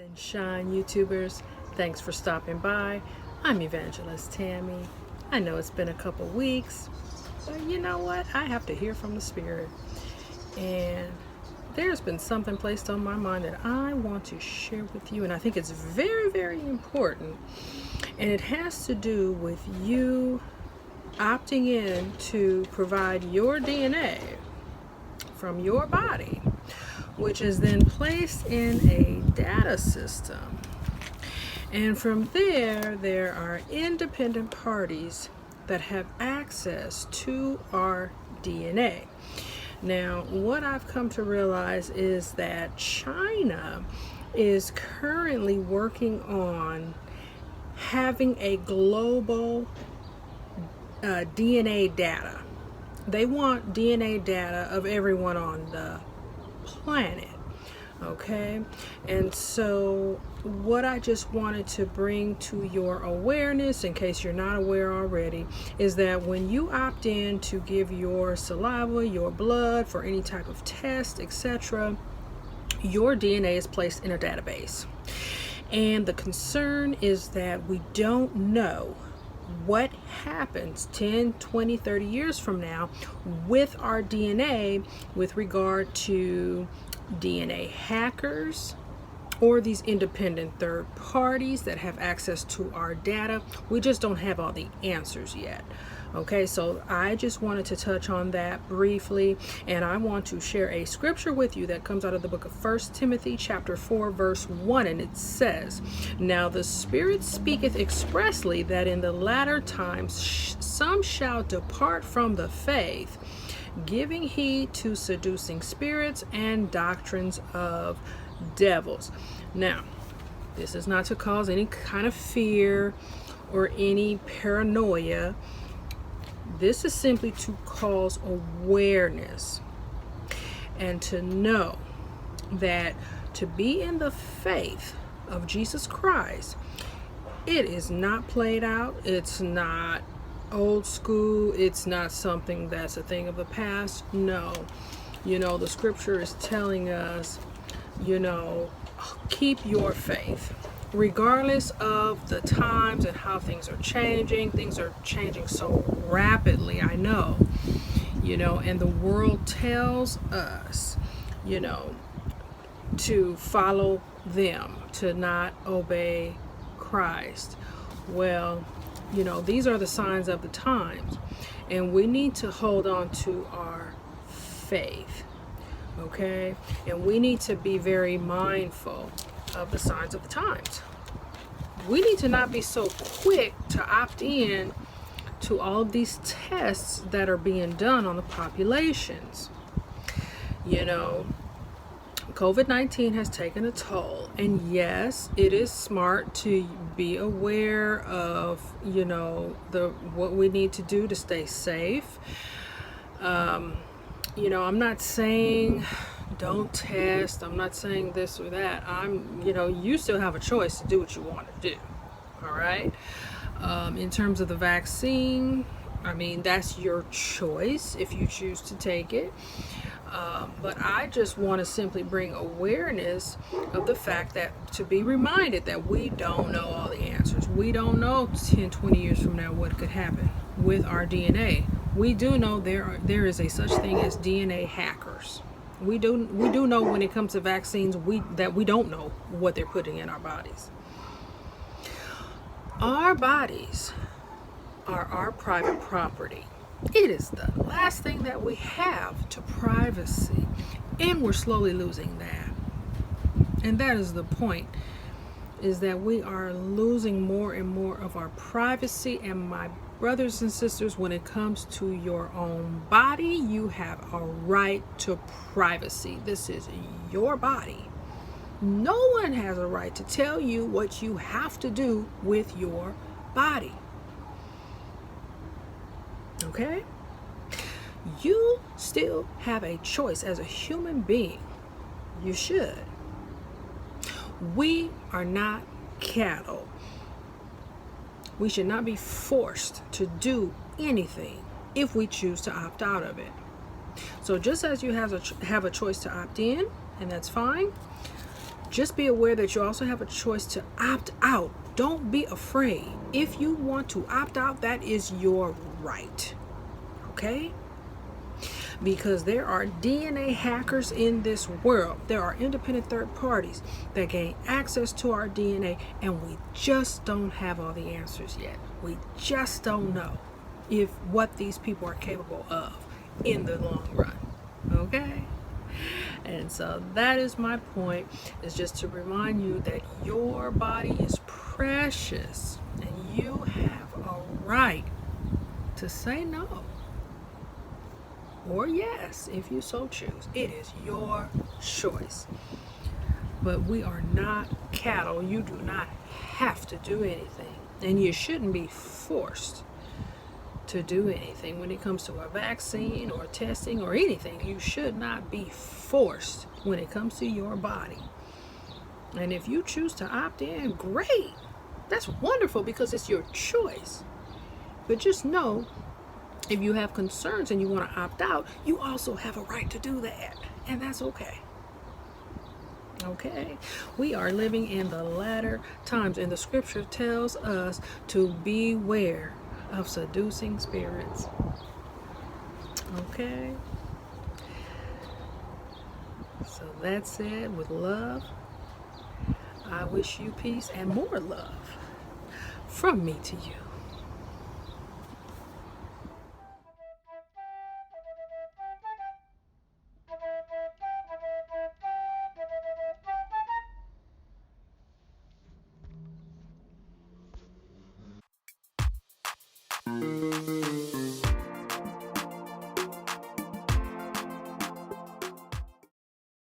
and shine, YouTubers. Thanks for stopping by. I'm Evangelist Tammy. I know it's been a couple weeks, but you know what? I have to hear from the Spirit. And there's been something placed on my mind that I want to share with you, and I think it's very, very important. And it has to do with you opting in to provide your DNA from your body, which is then placed in a data system. And from there are independent parties that have access to our DNA. Now, what I've come to realize is that China is currently working on having a global DNA data. They want DNA data of everyone on the planet. Okay, and so what I just wanted to bring to your awareness, in case you're not aware already, is that when you opt in to give your saliva, your blood for any type of test, etc., your DNA is placed in a database. And the concern is that we don't know what happens 10, 20, 30 years from now with our DNA with regard to DNA hackers or these independent third parties that have access to our data. We just don't have all the answers yet. Okay, so I just wanted to touch on that briefly, and I want to share a scripture with you that comes out of the book of 1 Timothy chapter 4 verse 1, and it says, "Now the Spirit speaketh expressly that in the latter times some shall depart from the faith, giving heed to seducing spirits and doctrines of devils." Now, this is not to cause any kind of fear or any paranoia. This is simply to cause awareness and to know that to be in the faith of Jesus Christ, it is not played out. It's not old school. It's not something that's a thing of the past. No, the scripture is telling us, keep your faith. Regardless of the times and how things are changing so rapidly, I know, and the world tells us, to follow them, to not obey Christ. Well, these are the signs of the times, and we need to hold on to our faith, okay? And we need to be very mindful of the signs of the times. We need to not be so quick to opt in to all of these tests that are being done on the populations. COVID-19 has taken a toll, and yes, it is smart to be aware of what we need to do to stay safe. I'm not saying don't test. I'm not saying this or that. You still have a choice to do what you want to do. All right. In terms of the vaccine, that's your choice if you choose to take it. But I just want to simply bring awareness of the fact that to be reminded that we don't know all the answers. We don't know 10, 20 years from now what could happen with our DNA. We do know there is a such thing as DNA hackers. We do know when it comes to vaccines that we don't know what they're putting in our bodies. Our bodies are our private property. It is the last thing that we have to privacy, and we're slowly losing that. And that is the point, is that we are losing more and more of our privacy. And my brothers and sisters, when it comes to your own body, you have a right to privacy. This is your body. No one has a right to tell you what you have to do with your body. Okay? You still have a choice as a human being. You should. We are not cattle. We should not be forced to do anything if we choose to opt out of it. So just as you have a choice to opt in, and that's fine, Just be aware that you also have a choice to opt out. Don't be afraid. If you want to opt out, that is your right. Okay? Because there are DNA hackers in this world. There are independent third parties that gain access to our DNA, and we just don't have all the answers yet. We just don't know if what these people are capable of in the long run. Okay? And so that is my point, is just to remind you that your body is precious and you have a right to say no or yes if you so choose. It is your choice. But we are not cattle. You do not have to do anything, and you shouldn't be forced to do anything when it comes to a vaccine or testing or anything. You should not be forced when it comes to your body. And if you choose to opt in, great. That's wonderful, because it's your choice. But just know, if you have concerns and you want to opt out, you also have a right to do that. And that's okay. Okay? We are living in the latter times, and the scripture tells us to beware of seducing spirits. Okay? So that's it. With love, I wish you peace and more love from me to you.